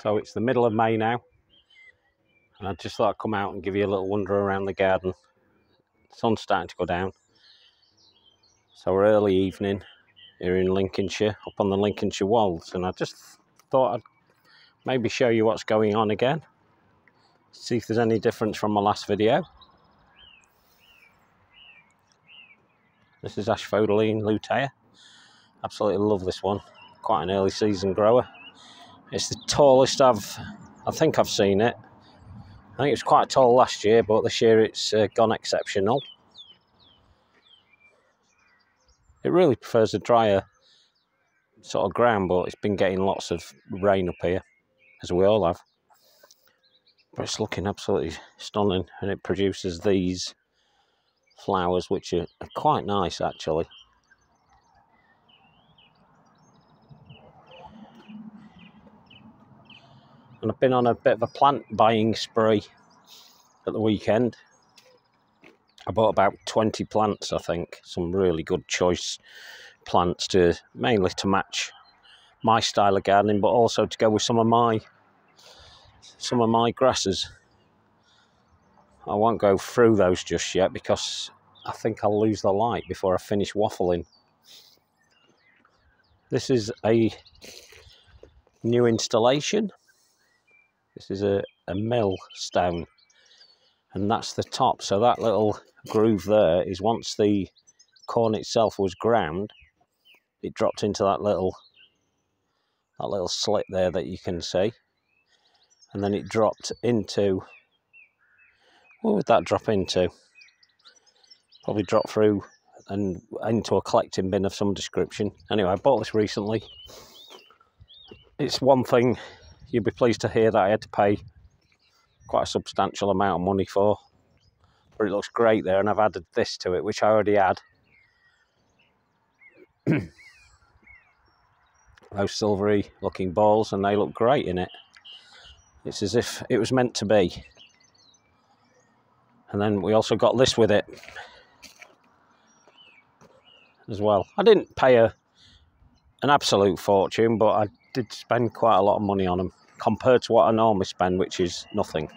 So it's the middle of May now, and I just thought I'd come out and give you a little wander around the garden. The sun's starting to go down, so we're early evening here in Lincolnshire, up on the Lincolnshire Wolds, and I just thought I'd maybe show you what's going on again, see if there's any difference from my last video. This is Asphodeline lutea. Absolutely love this one. Quite an early season grower. It's the tallest I think I've seen it. I think it was quite tall last year, but this year it's gone exceptional. It really prefers a drier sort of ground, but it's been getting lots of rain up here, as we all have. But it's looking absolutely stunning, and it produces these flowers, which are quite nice actually. And I've been on a bit of a plant buying spree at the weekend. I bought about 20 plants, I think. Some really good choice plants, mainly to match my style of gardening, but also to go with some of my grasses. I won't go through those just yet because I think I'll lose the light before I finish waffling. This is a new installation. This is a millstone, and that's the top. So that little groove there is once the corn itself was ground, it dropped into that little slit there that you can see, and then it dropped into, what would that drop into? Probably drop through and into a collecting bin of some description. Anyway, I bought this recently. It's one thing you'll be pleased to hear that I had to pay quite a substantial amount of money for, but it looks great there, and I've added this to it, which I already had. Those silvery looking balls, and they look great in it. It's as if it was meant to be. And then we also got this with it as well. I didn't pay an absolute fortune, but I did spend quite a lot of money on them compared to what I normally spend, which is nothing.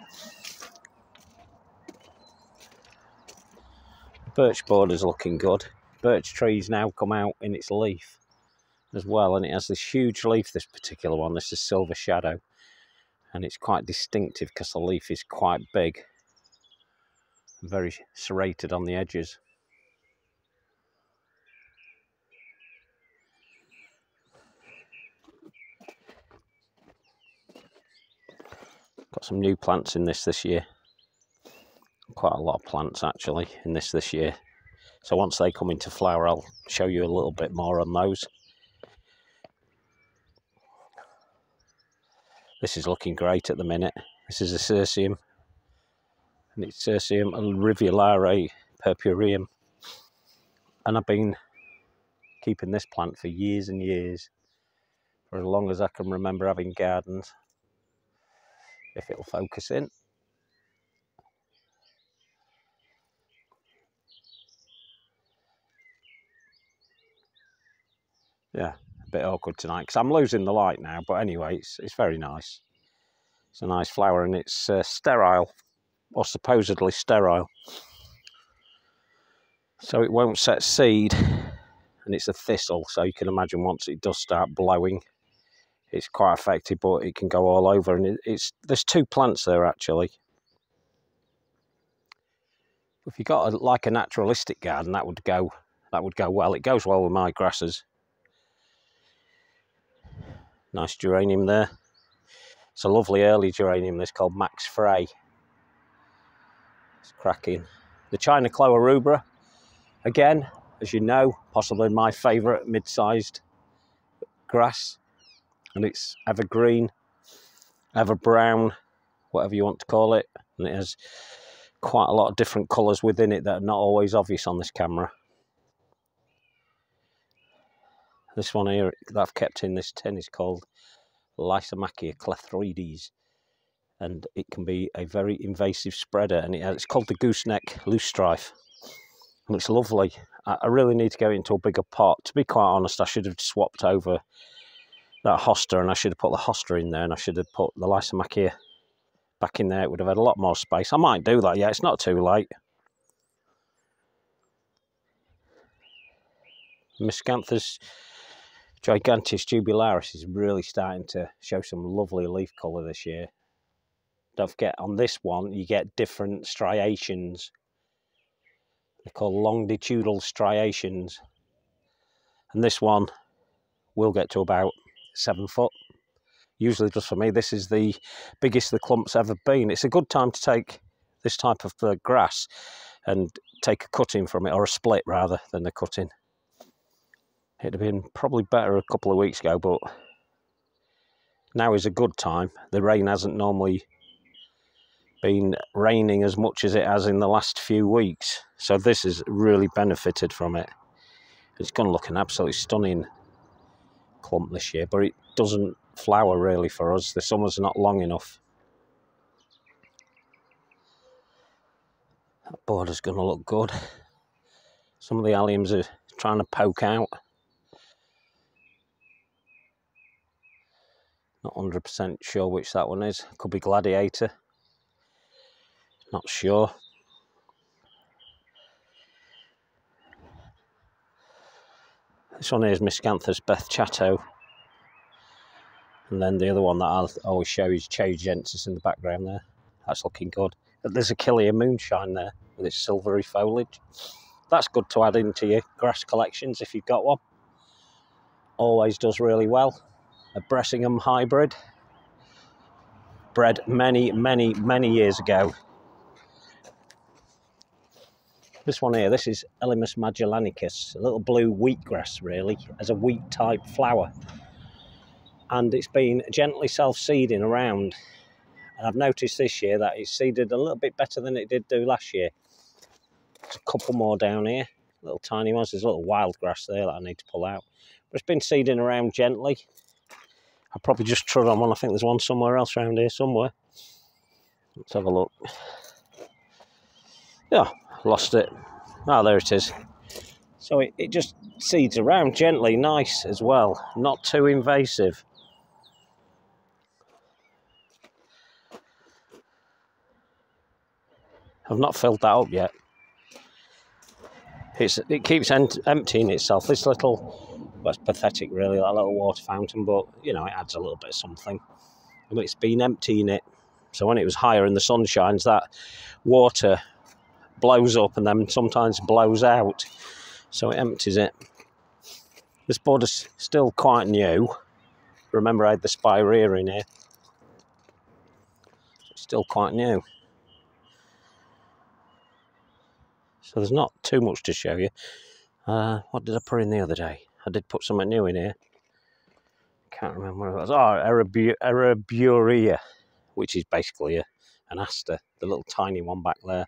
Birch border's looking good. Birch tree's now come out in its leaf as well, and it has this huge leaf, this particular one. This is Silver Shadow, and it's quite distinctive because the leaf is quite big and very serrated on the edges. Got some new plants in this year. Quite a lot of plants actually in this year. So once they come into flower, I'll show you a little bit more on those. This is looking great at the minute. This is a Cirsium, and it's Cirsium rivulare purpureum. And I've been keeping this plant for years and years, for as long as I can remember having gardens. If it'll focus in. Yeah, a bit awkward tonight because I'm losing the light now, but anyway, it's very nice. It's a nice flower, and it's sterile, or supposedly sterile. So it won't set seed, and it's a thistle, so you can imagine once it does start blowing, it's quite effective, but it can go all over. And there's two plants there actually. If you got like a naturalistic garden, that would go well. It goes well with my grasses. Nice geranium there. It's a lovely early geranium. This called Max Frey. It's cracking. The China Cloarubra, again, as you know, possibly my favourite mid-sized grass. And it's evergreen, ever brown, whatever you want to call it. And it has quite a lot of different colours within it that are not always obvious on this camera. This one here that I've kept in this tin is called Lysomachia clethroides, and it can be a very invasive spreader, and it's called the gooseneck loosestrife, and it's lovely. I really need to go into a bigger pot. To be quite honest, I should have swapped over that Hosta, and I should have put the Hosta in there, and I should have put the Lysomachia back in there. It would have had a lot more space. I might do that, yeah, it's not too late. Miscanthus Giganteus Jubilaris is really starting to show some lovely leaf colour this year. Don't forget, on this one, you get different striations. They're called longitudinal striations. And this one will get to about 7 foot. Usually, just for me, this is the biggest the clump's ever been. It's a good time to take this type of grass and take a cutting from it, or a split rather than a cutting. It'd have been probably better a couple of weeks ago, but now is a good time. The rain hasn't normally been raining as much as it has in the last few weeks, so this has really benefited from it. It's going to look an absolutely stunning clump this year, but it doesn't flower really for us. The summer's not long enough. That border's going to look good. Some of the alliums are trying to poke out. Not 100% sure which that one is. Could be Gladiator. Not sure. This one here is Miscanthus Bethchato. And then the other one that I'll always show is Chogensis in the background there. That's looking good. But there's Achillea Moonshine there with its silvery foliage. That's good to add into your grass collections if you've got one. Always does really well. A Bressingham hybrid. Bred many, many, many years ago. This one here, this is Elymus Magellanicus, a little blue wheatgrass really, as a wheat type flower. And it's been gently self-seeding around. And I've noticed this year that it's seeded a little bit better than it did do last year. There's a couple more down here, little tiny ones. There's a little wild grass there that I need to pull out. But it's been seeding around gently. I probably just trod on one. I think there's one somewhere else around here somewhere. Let's have a look. Yeah, lost it. Oh, there it is. So it just seeds around gently, nice as well. Not too invasive. I've not filled that up yet. It keeps emptying itself. This little, well, it's pathetic really, that little water fountain, but you know, it adds a little bit of something. And it's been emptying it. So when it was higher and the sun shines, that water blows up and then sometimes blows out. So it empties it. This border's still quite new. Remember, I had the spirea in here. It's still quite new. So there's not too much to show you. What did I put in the other day? I did put something new in here. Can't remember what it was. Oh, Ereburia, which is basically an aster, the little tiny one back there.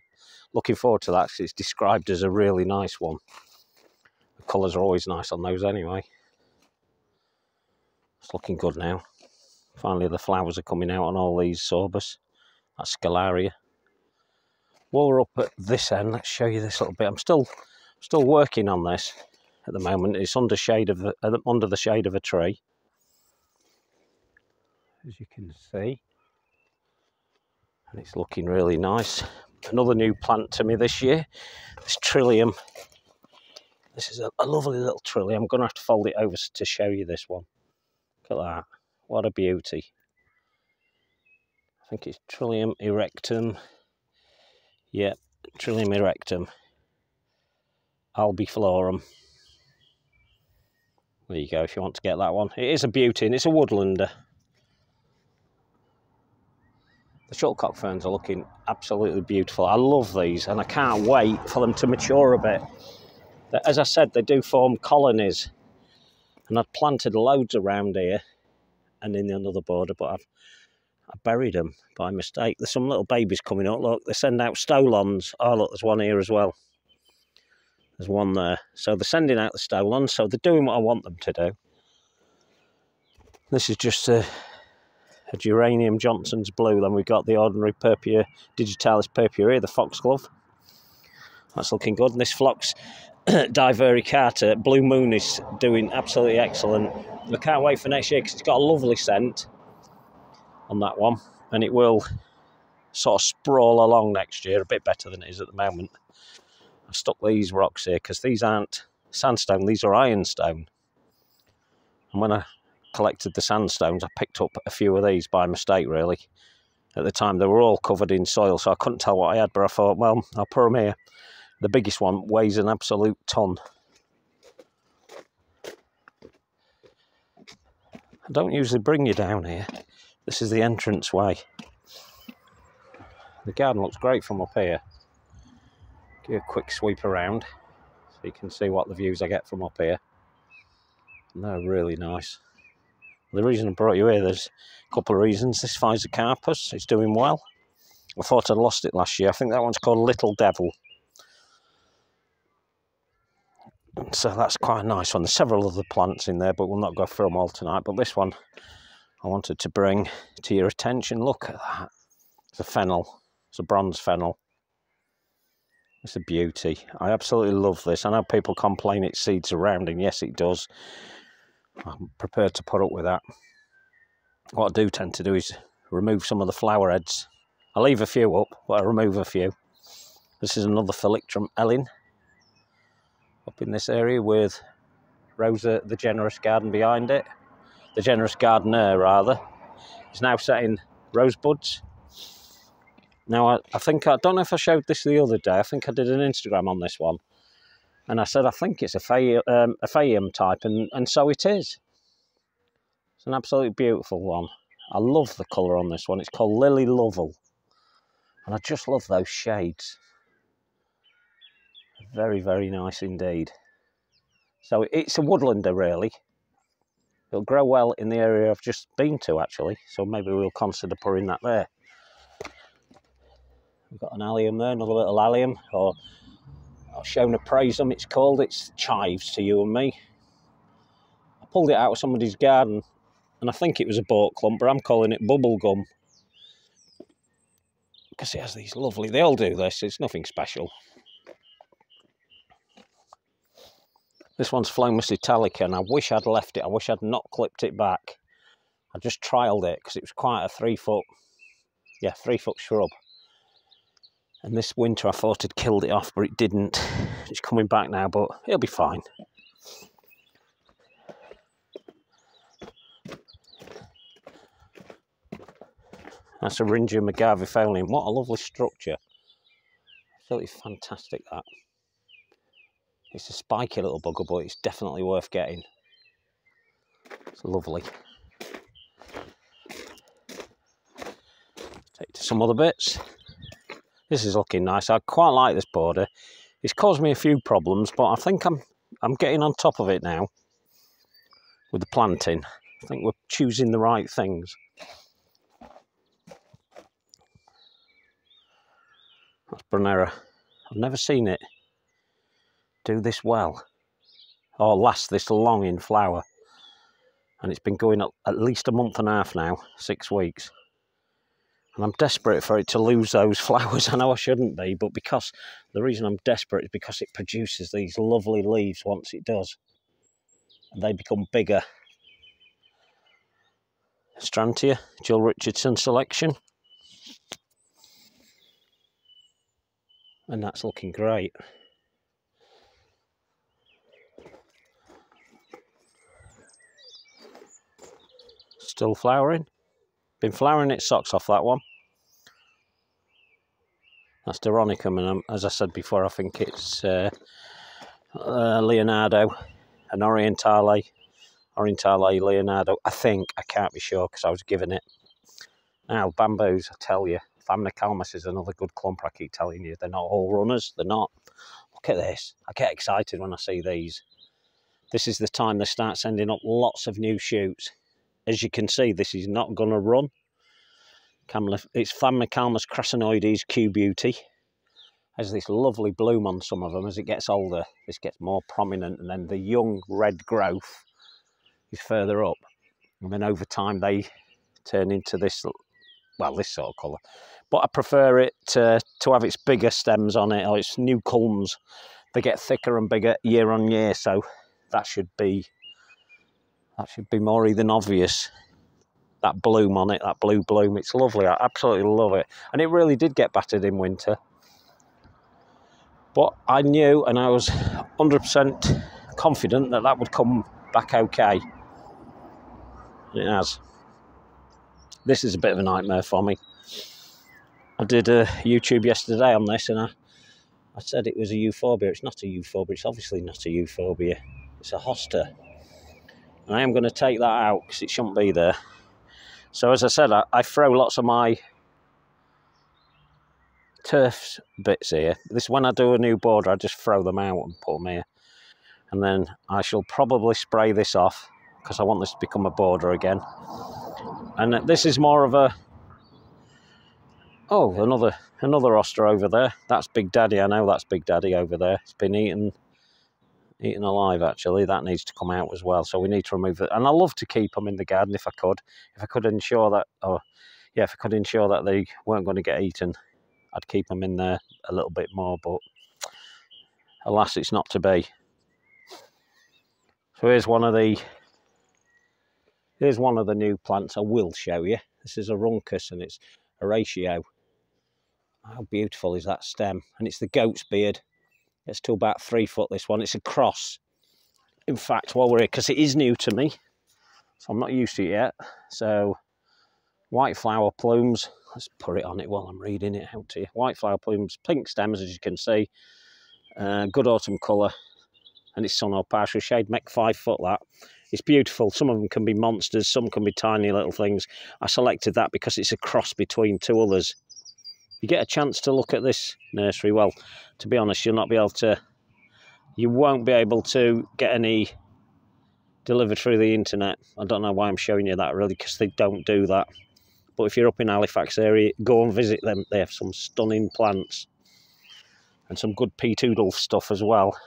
Looking forward to that, because it's described as a really nice one. The colours are always nice on those anyway. It's looking good now. Finally the flowers are coming out on all these Sawbus. That's Scalaria. While we're up at this end, let's show you this little bit. I'm still working on this at the moment. It's under the shade of a tree, as you can see, and it's looking really nice. Another new plant to me this year, this Trillium. This is a lovely little Trillium. I'm going to have to fold it over to show you this one. Look at that, what a beauty. I think it's Trillium erectum. Yep, Trillium erectum, albiflorum. There you go, if you want to get that one. It is a beauty, and it's a woodlander. The shuttlecock ferns are looking absolutely beautiful. I love these, and I can't wait for them to mature a bit. As I said, they do form colonies, and I've planted loads around here and in another border, but I buried them by mistake. There's some little babies coming up. Look, they send out stolons. Oh, look, there's one here as well. There's one there. So they're sending out the stolons, so they're doing what I want them to do. This is just a geranium Johnson's blue. Then we've got the ordinary Purpura, digitalis purpurea, the foxglove. That's looking good. And this Phlox divericata, Blue Moon, is doing absolutely excellent. I can't wait for next year because it's got a lovely scent on that one, and it will sort of sprawl along next year a bit better than it is at the moment. I've stuck these rocks here because these aren't sandstone, these are ironstone. And when I collected the sandstones, I picked up a few of these by mistake, really. At the time, they were all covered in soil, so I couldn't tell what I had, but I thought, well, I'll put them here. The biggest one weighs an absolute ton. I don't usually bring you down here. This is the entrance way. The garden looks great from up here. Give a quick sweep around so you can see what the views I get from up here. And they're really nice. The reason I brought you here, there's a couple of reasons. This Physocarpus is doing well. I thought I'd lost it last year. I think that one's called Little Devil. And so that's quite a nice one. There's several other plants in there, but we'll not go through them all tonight. But this one I wanted to bring to your attention. Look at that. It's a fennel. It's a bronze fennel. It's a beauty. I absolutely love this. I know people complain it seeds around, and yes, it does. I'm prepared to put up with that. What I do tend to do is remove some of the flower heads. I leave a few up, but I remove a few. This is another Phyllictrum Ellin up in this area with Rosa, the Generous Garden behind it. The Generous Gardener, rather, is now setting rosebuds. Now, I think, I don't know if I showed this the other day. I think I did an Instagram on this one. And I said, I think it's a Phaeum type, and so it is. It's an absolutely beautiful one. I love the colour on this one. It's called Lily Lovell. And I just love those shades. Very, very nice indeed. So it's a woodlander, really. It'll grow well in the area I've just been to, actually. So maybe we'll consider putting that there. We've got an allium there, another little allium, or Shonaprasum it's called. It's chives to you and me. I pulled it out of somebody's garden, and I think it was a bought clump, but I'm calling it bubblegum. Because it has these lovely, they all do this, it's nothing special. This one's Phlomis Italica, and I wish I'd left it. I wish I'd not clipped it back. I just trialled it because it was quite a 3 foot shrub. And this winter I thought I'd killed it off, but it didn't. It's coming back now, but it'll be fine. That's a Ringia McGav. What a lovely structure. Absolutely fantastic, that. It's a spiky little bugger, but it's definitely worth getting. It's lovely. Take to some other bits. This is looking nice. I quite like this border. It's caused me a few problems, but I think I'm getting on top of it now with the planting. I think we're choosing the right things. That's Brunera. I've never seen it do this well or last this long in flower, and it's been going at least a month and a half now, 6 weeks, and I'm desperate for it to lose those flowers. I know I shouldn't be, but because the reason I'm desperate is because it produces these lovely leaves once it does, and they become bigger. Strontia, Jill Richardson selection, and that's looking great. Still flowering. Been flowering its socks off, that one. That's Doronicum, and as I said before, I think it's Leonardo, an Orientale Leonardo. I think, I can't be sure because I was given it. Now, bamboos, I tell you, Thamnocalmus is another good clumper. I keep telling you, they're not all runners. They're not. Look at this. I get excited when I see these. This is the time they start sending up lots of new shoots. As you can see, this is not going to run. It's Thamnocalmus crassinoides Q Beauty. Has this lovely bloom on some of them. As it gets older, this gets more prominent, and then the young red growth is further up. And then over time, they turn into this, well, this sort of colour. But I prefer it to have its bigger stems on it, or its new culms. They get thicker and bigger year on year, so that should be That should be more than obvious. That bloom on it, that blue bloom, it's lovely. I absolutely love it. And it really did get battered in winter. But I knew, and I was 100% confident that that would come back okay. And it has. This is a bit of a nightmare for me. I did a YouTube yesterday on this, and I said it was a euphorbia. It's not a euphorbia. It's obviously not a euphorbia. It's a hosta. And I am going to take that out because it shouldn't be there. So as I said, I throw lots of my turf bits here. This, when I do a new border, I just throw them out and put them here. And then I shall probably spray this off because I want this to become a border again. And this is more of a... Oh, another Hosta over there. That's Big Daddy. I know that's Big Daddy over there. It's been eaten alive, actually. That needs to come out as well. So we need to remove it. And I love to keep them in the garden if I could. If I could ensure that... Oh, yeah, if I could ensure that they weren't going to get eaten, I'd keep them in there a little bit more. But alas, it's not to be. So here's one of the new plants I will show you. This is a Runcus, and it's a ratio. How beautiful is that stem? And it's the goat's beard. It's to about 3 foot, this one. It's a cross. In fact, while we're here, because it is new to me, so I'm not used to it yet. So, white flower plumes. Let's put it on it while I'm reading it out to you. White flower plumes, pink stems, as you can see. Good autumn colour. And it's sun or partial shade. Make 5 foot, that. It's beautiful. Some of them can be monsters. Some can be tiny little things. I selected that because it's a cross between two others. You get a chance to look at this nursery, well, to be honest, you'll not be able to, you won't be able to get any delivered through the internet. I don't know why I'm showing you that, really, because they don't do that. But if you're up in Halifax area, go and visit them. They have some stunning plants and some good Pete Oodle stuff as well.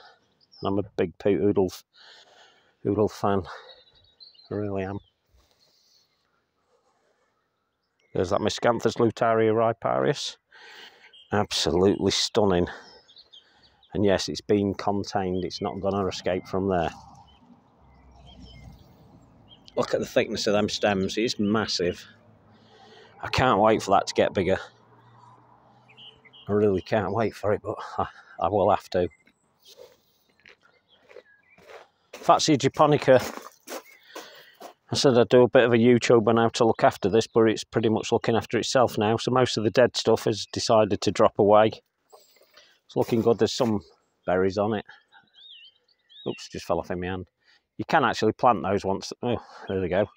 And I'm a big Pete Oodle fan. I really am. There's that Miscanthus lutaria riparius. Absolutely stunning. And yes, it's been contained. It's not going to escape from there. Look at the thickness of them stems. It's massive. I can't wait for that to get bigger. I really can't wait for it, but I will have to. Fatsia japonica. I said I'd do a bit of a YouTube on how to look after this, but it's pretty much looking after itself now. So most of the dead stuff has decided to drop away. It's looking good. There's some berries on it. Oops, just fell off in my hand. You can actually plant those once. Oh, there they go.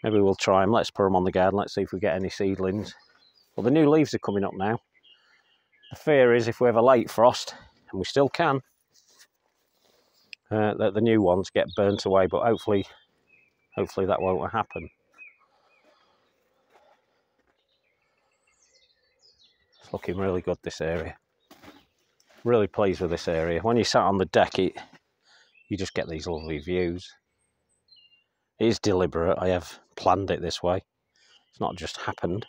Maybe we'll try them. Let's put them on the garden. Let's see if we get any seedlings. Well, the new leaves are coming up now. The fear is if we have a late frost, and we still can, that the new ones get burnt away, but hopefully that won't happen. It's looking really good, this area. Really pleased with this area. When you sat on the deck, you just get these lovely views. It is deliberate. I have planned it this way. It's not just happened.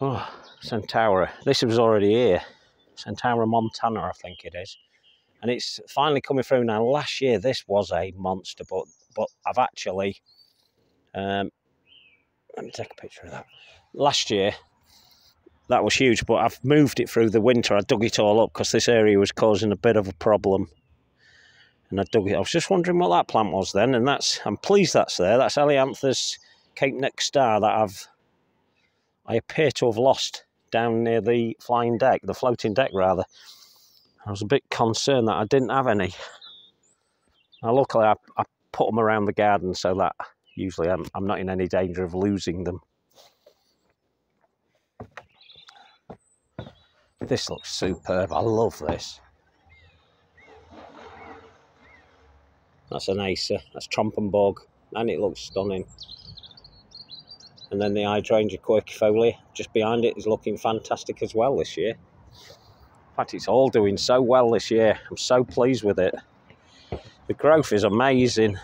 Oh, Centaura. This was already here. Centaura montana, I think it is. And it's finally coming through now. Last year, this was a monster, but I've actually... let me take a picture of that. Last year, that was huge, but I've moved it through the winter. I dug it all up because this area was causing a bit of a problem. And I dug it. I was just wondering what that plant was then, and I'm pleased that's there. That's Alliums Cape Neck Star that I appear to have lost down near the flying deck, the floating deck rather. I was a bit concerned that I didn't have any. Now, luckily, I put them around the garden so that usually I'm not in any danger of losing them. This looks superb. I love this. That's an Acer. That's Trompenborg, and it looks stunning. And then the Hydrangea quercifolia just behind it is looking fantastic as well this year. In fact, it's all doing so well this year. I'm so pleased with it. The growth is amazing.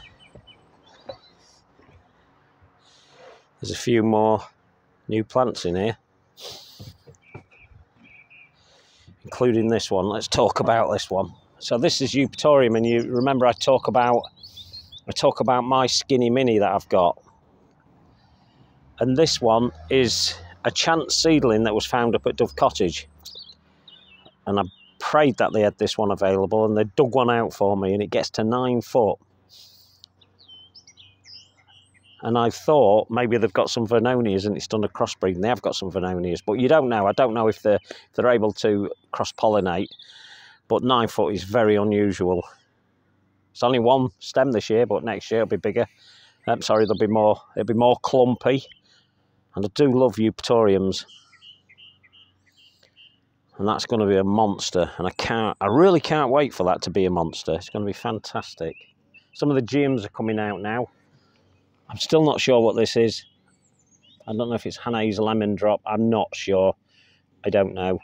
There's a few more new plants in here, including this one. Let's talk about this one. So this is Eupatorium, and you remember I talk about I talk about my skinny mini that I've got. And this one is a chance seedling that was found up at Dove Cottage. And I prayed that they had this one available, and they dug one out for me, and it gets to 9 foot. And I thought maybe they've got some Vernonias and it's done a crossbreeding. They have got some Vernonias, but you don't know. I don't know if they're able to cross-pollinate, but 9 foot is very unusual. It's only one stem this year, but next year it'll be bigger. Sorry, it'll be more clumpy. And I do love Eupatoriums. And that's going to be a monster. And I really can't wait for that to be a monster. It's going to be fantastic. Some of the gems are coming out now. I'm still not sure what this is. I don't know if it's Hannah's Lemon Drop. I'm not sure. I don't know.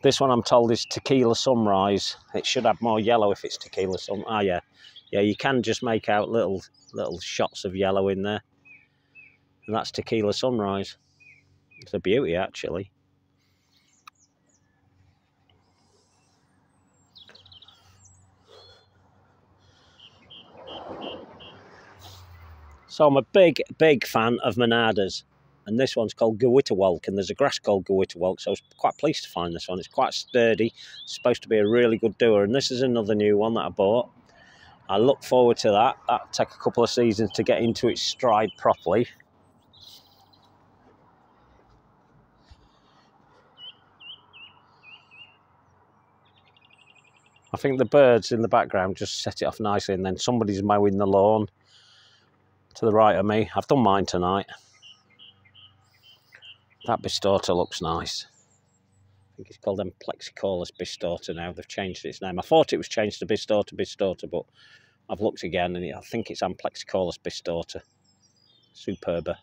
This one I'm told is Tequila Sunrise. It should have more yellow if it's Tequila Sunrise. Ah, yeah. Yeah, you can just make out little shots of yellow in there. And that's Tequila Sunrise. It's a beauty, actually. So I'm a big fan of Monadas, and this one's called Gewitterwalk, and there's a grass called Gewitterwalk, so I was quite pleased to find this one. It's quite sturdy, it's supposed to be a really good doer, and this is another new one that I bought. I look forward to that. That'll take a couple of seasons to get into its stride properly. I think the birds in the background just set it off nicely, and then somebody's mowing the lawn to the right of me. I've done mine tonight. That Bistorta looks nice. I think it's called Plexicorus Bistorta now. They've changed its name. I thought it was changed to Bistorta, but I've looked again and I think it's Plexicorus Bistorta. Superba.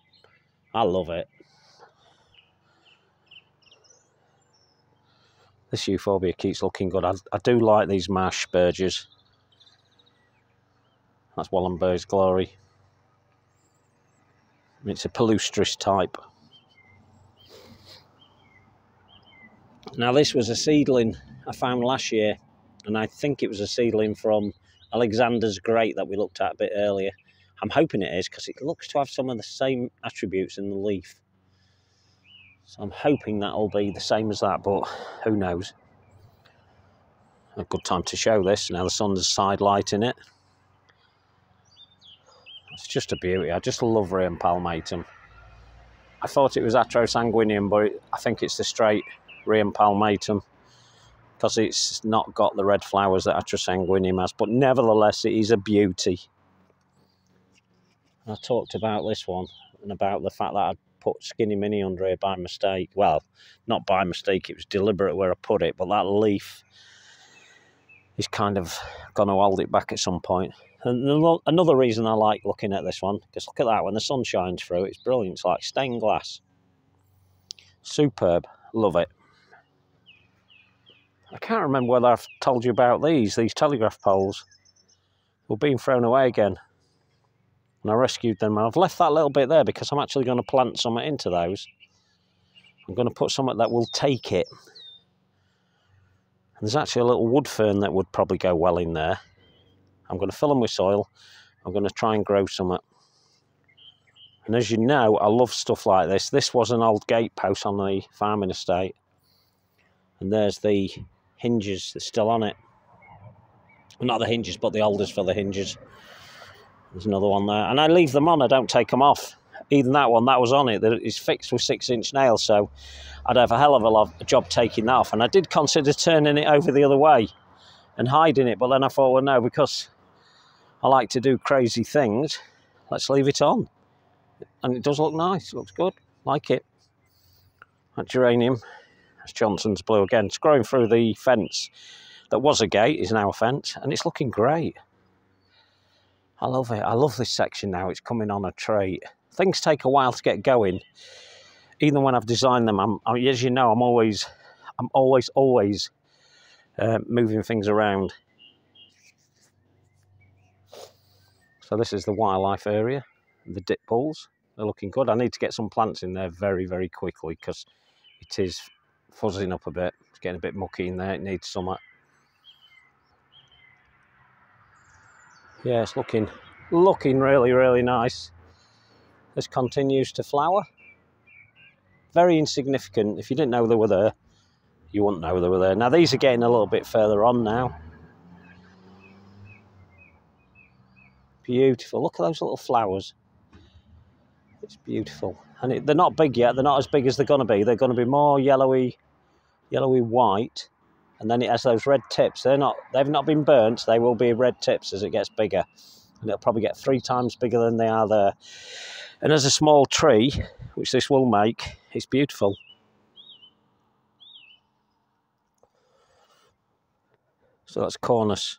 I love it. This euphorbia keeps looking good. I do like these mash Burgess. That's Wallenberg's Glory. It's a palustris type. Now this was a seedling I found last year, and I think it was a seedling from Alexander's Great that we looked at a bit earlier. I'm hoping it is, because it looks to have some of the same attributes in the leaf. So I'm hoping that'll be the same as that, but who knows. A good time to show this. Now the sun's side lighting it. It's just a beauty. I just love Rheum Palmatum. I thought it was Atrosanguineum, but I think it's the straight Rheum Palmatum, because it's not got the red flowers that Atrosanguineum has, but nevertheless it is a beauty. I talked about this one and about the fact that I'd put Skinny Mini under here by mistake. Well, not by mistake, it was deliberate where I put it, but that leaf is kind of going to hold it back at some point. And another reason I like looking at this one, because look at that, when the sun shines through, it's brilliant. It's like stained glass. Superb. Love it. I can't remember whether I've told you about these telegraph poles. Were being thrown away again. And I rescued them. And I've left that little bit there because I'm actually going to plant something into those. I'm going to put something that will take it. And there's actually a little wood fern that would probably go well in there. I'm going to fill them with soil. I'm going to try and grow some. And as you know, I love stuff like this. This was an old gatepost on the farming estate. And there's the hinges that's still on it. Well, not the hinges, but the holders for the hinges. There's another one there. And I leave them on, I don't take them off. Even that one, that was on it. It's fixed with 6-inch nails, so I'd have a hell of a job taking that off. And I did consider turning it over the other way and hiding it, but then I thought, well, no, because I like to do crazy things, let's leave it on. And it does look nice, it looks good, like it. That geranium, that's Johnson's Blue again. It's growing through the fence that was a gate, is now a fence, and it's looking great. I love it. I love this section now. It's coming on a trait. Things take a while to get going. Even when I've designed them, as you know, I'm always moving things around. So this is the wildlife area, the dip pools. They're looking good. I need to get some plants in there very, very quickly because it is fuzzing up a bit. It's getting a bit mucky in there. It needs some. Yeah, it's looking looking really, really nice. This continues to flower. Very insignificant. If you didn't know they were there, you wouldn't know they were there. Now these are getting a little bit further on now. Beautiful. Look at those little flowers. It's beautiful. And they're not big yet. They're not as big as they're going to be. They're going to be more yellowy white. And then it has those red tips. They've not been burnt. They will be red tips as it gets bigger. And it'll probably get 3 times bigger than they are there. And as a small tree, which this will make, it's beautiful. So that's Cornus,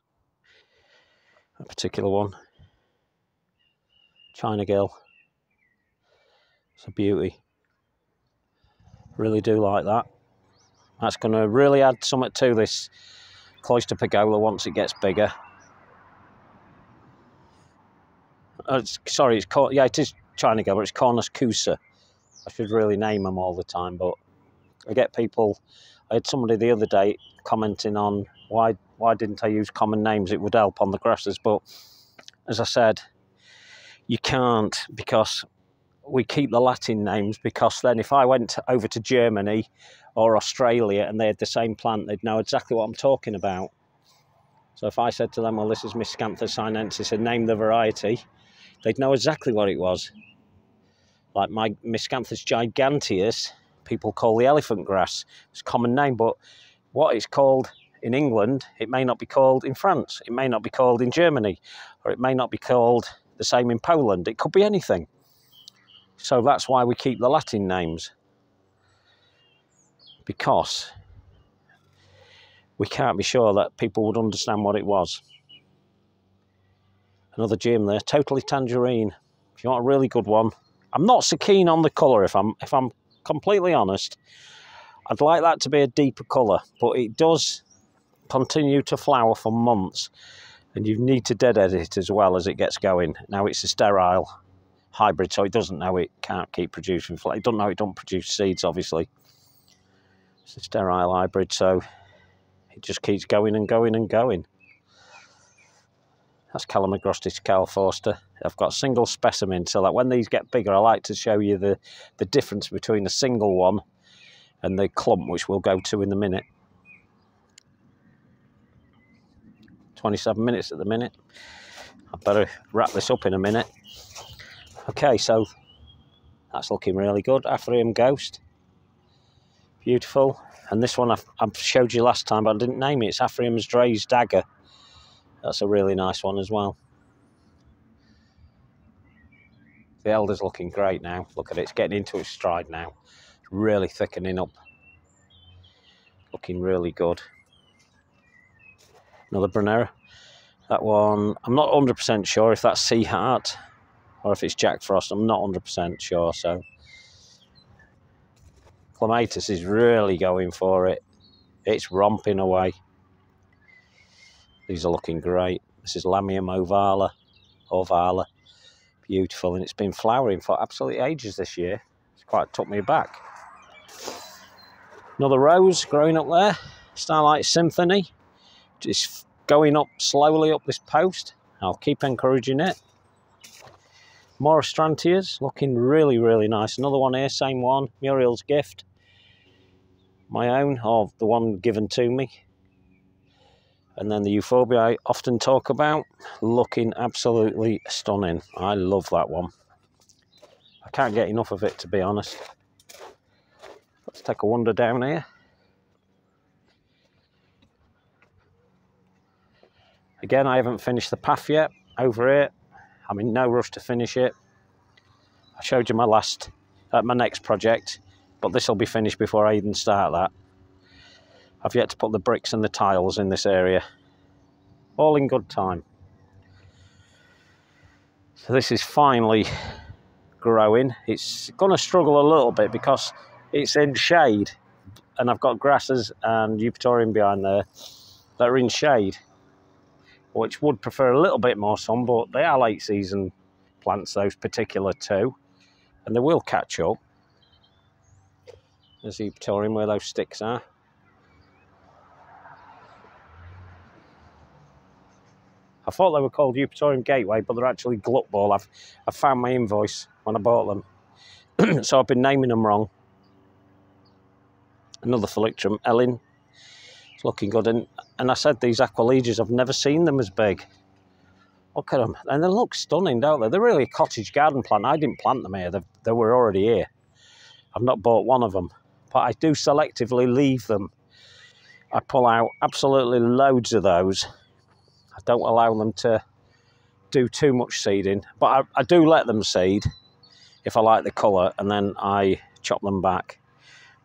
a particular one. China Girl. It's a beauty. Really do like that. That's going to really add something to this cloister pergola once it gets bigger. Sorry, it is China Girl, but it's Cornus Cusa. I should really name them all the time, but I get people. I had somebody the other day commenting on why didn't I use common names? It would help on the grasses, but as I said, you can't, because we keep the Latin names, because then if I went over to Germany or Australia and they had the same plant, they'd know exactly what I'm talking about. So if I said to them, well, this is Miscanthus sinensis, and name the variety, they'd know exactly what it was. Like my Miscanthus giganteus, people call the elephant grass. It's a common name, but what it's called in England, it may not be called in France, it may not be called in Germany, or it may not be called the same in Poland. It could be anything. So that's why we keep the Latin names, because we can't be sure that people would understand what it was. Another gem there, Totally Tangerine. If you want a really good one, I'm not so keen on the colour, if I'm completely honest. I'd like that to be a deeper colour, but it does continue to flower for months, and you need to deadhead it as well as it gets going. Now it's a sterile hybrid, so it doesn't know it can't keep producing flowers. It doesn't know it don't produce seeds, obviously. It's a sterile hybrid, so it just keeps going and going and going. That's Calamogrustis Forster. I've got a single specimen, so that when these get bigger, I like to show you the difference between a single one and the clump, which we'll go to in a minute. 27 minutes at the minute. I better wrap this up in a minute. Okay, so that's looking really good. Aphrium Ghost. Beautiful. And this one I showed you last time, but I didn't name it. It's Aphrium's Dre's Dagger. That's a really nice one as well. The elder's looking great now. Look at it, it's getting into its stride now. Really thickening up. Looking really good. Another Brunera. That one, I'm not 100% sure if that's Sea Heart or if it's Jack Frost. I'm not 100% sure, so. Clematis is really going for it. It's romping away. These are looking great. This is Lamium ovala. Beautiful, and it's been flowering for absolutely ages this year. It's quite took me aback. Another rose growing up there. Starlight Symphony. Just going up slowly up this post. I'll keep encouraging it. More Strontias, looking really, really nice. Another one here, same one, Muriel's Gift. My own, or the one given to me. And then the Euphorbia I often talk about, looking absolutely stunning. I love that one. I can't get enough of it, to be honest. Let's take a wander down here. Again, I haven't finished the path yet over here. I'm in no rush to finish it. I showed you my next project, but this will be finished before I even start that. I've yet to put the bricks and the tiles in this area. All in good time. So this is finally growing. It's going to struggle a little bit because it's in shade, and I've got grasses and Eupatorium behind there that are in shade, which would prefer a little bit more sun, but they are late season plants, those particular two, and they will catch up. There's the Eupatorium where those sticks are. I thought they were called Upatorium Gateway, but they're actually glut ball. I found my invoice when I bought them. So I've been naming them wrong. Another Phylloxera, Ellen. It's looking good. And I said these Aqualegias, I've never seen them as big. Look at them. And they look stunning, don't they? They're really a cottage garden plant. I didn't plant them here. They were already here. I've not bought one of them. But I do selectively leave them. I pull out absolutely loads of those. I don't allow them to do too much seeding. But I do let them seed if I like the colour. And then I chop them back.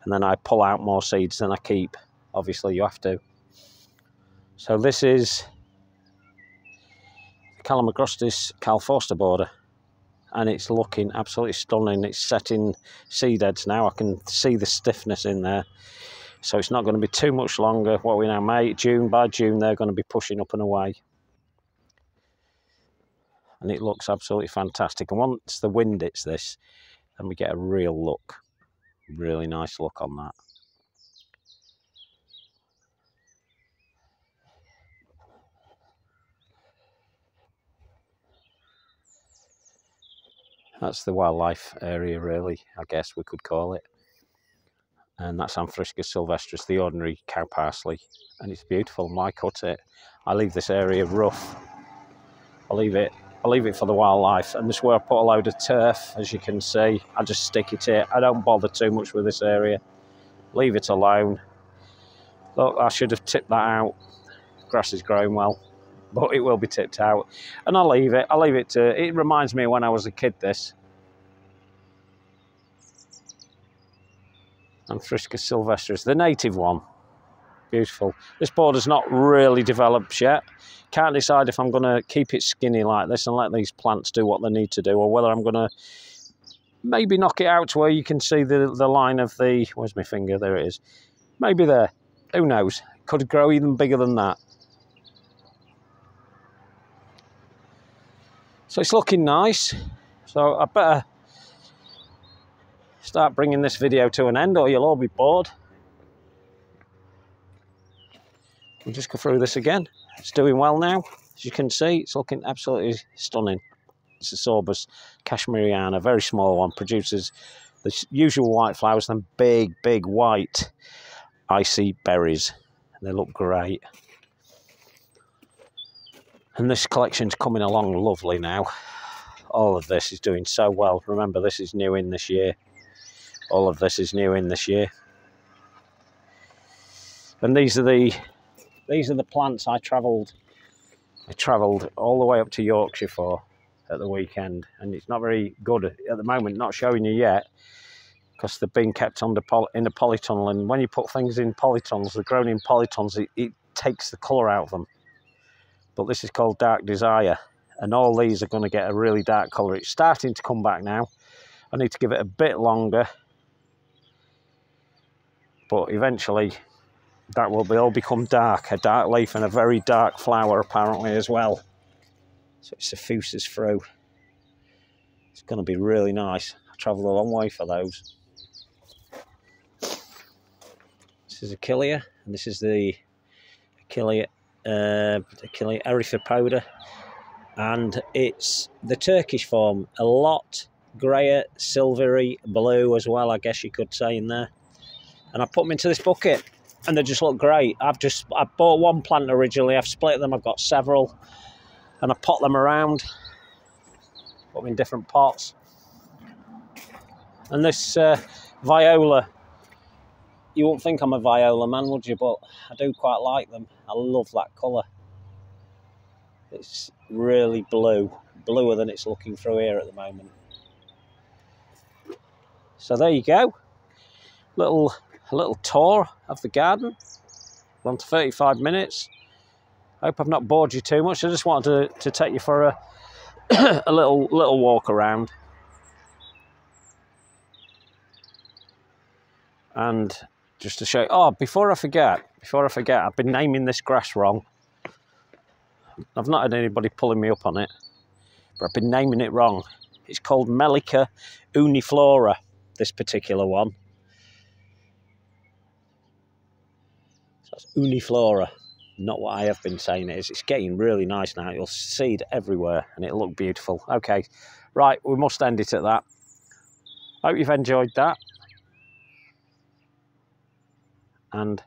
And then I pull out more seeds than I keep. Obviously, you have to. So this is the Calamogrustis Calfosta border. And it's looking absolutely stunning. It's setting seed heads now. I can see the stiffness in there. So it's not going to be too much longer. What are we now, May, June? By June, they're going to be pushing up and away. And it looks absolutely fantastic. And once the wind hits this, then we get a real look. Really nice look on that. That's the wildlife area, really, I guess we could call it. And that's Friska Sylvester, the ordinary cow parsley. And it's beautiful. I cut it. I leave this area rough. I leave it for the wildlife. And this is where I put a load of turf, as you can see. I just stick it here. I don't bother too much with this area. Leave it alone. Look, I should have tipped that out. Grass is growing well, but it will be tipped out. And I'll leave it. It reminds me of when I was a kid, this. And Friska Sylvester is the native one. Beautiful. This border's not really developed yet. Can't decide if I'm going to keep it skinny like this and let these plants do what they need to do, or whether I'm going to maybe knock it out to where you can see the line of the... Where's my finger? There it is. Maybe there. Who knows? Could grow even bigger than that. So it's looking nice. So I better start bringing this video to an end, or you'll all be bored. We'll just go through this again. It's doing well now. As you can see, it's looking absolutely stunning. It's a Sawbus Mariana, very small one. Produces the usual white flowers, then big, big white icy berries. They look great. And this collection's coming along lovely now. All of this is doing so well. Remember, this is new in this year. All of this is new in this year. And these are the plants I travelled all the way up to Yorkshire for at the weekend, and it's not very good at the moment, not showing you yet, because they're being kept in a polytunnel, and when you put things in polytunnels, they're grown in polytunnels, it takes the colour out of them. But this is called Dark Desire, and all these are going to get a really dark colour. It's starting to come back now. I need to give it a bit longer, but eventually that will all become dark, a dark leaf and a very dark flower apparently as well. So it suffuses through. It's going to be really nice. I travelled a long way for those. This is Achillea, and this is the Achillea erythropoda, and it's the Turkish form, a lot greyer, silvery blue as well, I guess you could say in there. And I put them into this bucket, and they just look great. I bought one plant originally, I've split them, I've got several, and I pot them around, put them in different pots. And this Viola, you wouldn't think I'm a Viola man, would you? But I do quite like them. I love that colour. It's really blue, bluer than it's looking through here at the moment. So there you go. A little tour of the garden. We're on to 35 minutes. I hope I've not bored you too much. I just wanted to take you for a little walk around. And just to show you, oh, before I forget, I've been naming this grass wrong. I've not had anybody pulling me up on it, but I've been naming it wrong. It's called Melica uniflora, this particular one. So that's uniflora. not what I have been saying it is. It's getting really nice now. It'll seed everywhere and it'll look beautiful. Okay, right, we must end it at that. Hope you've enjoyed that. And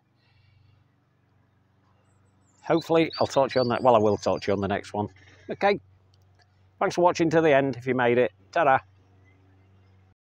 hopefully I'll talk to you on that. Well, I will talk to you on the next one. Okay, thanks for watching to the end if you made it. Ta-da.